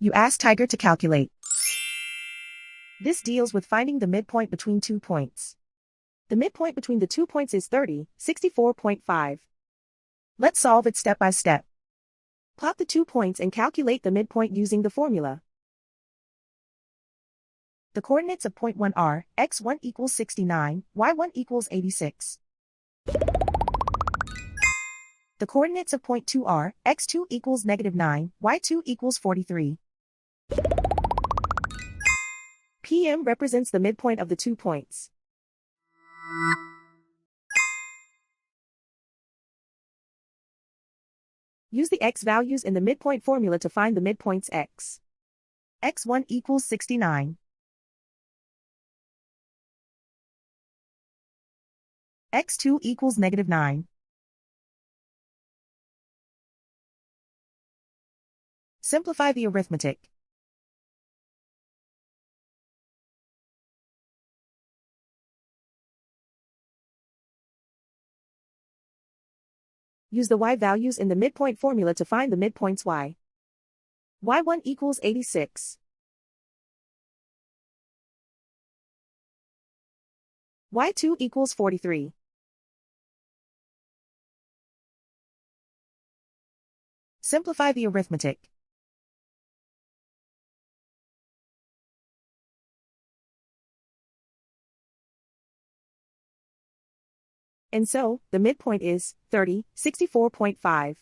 You ask Tiger to calculate. This deals with finding the midpoint between 2 points. The midpoint between the 2 points is 30, 64.5. Let's solve it step by step. Plot the 2 points and calculate the midpoint using the formula. The coordinates of point 1 are x1 equals 69, y1 equals 86. The coordinates of point 2 are x2 equals -9, y2 equals 43. PM represents the midpoint of the 2 points. Use the x values in the midpoint formula to find the midpoints x. x1 equals 69. x2 equals -9. Simplify the arithmetic. Use the y values in the midpoint formula to find the midpoints y. y1 equals 86. y2 equals 43. Simplify the arithmetic. And so, the midpoint is 30, 64.5.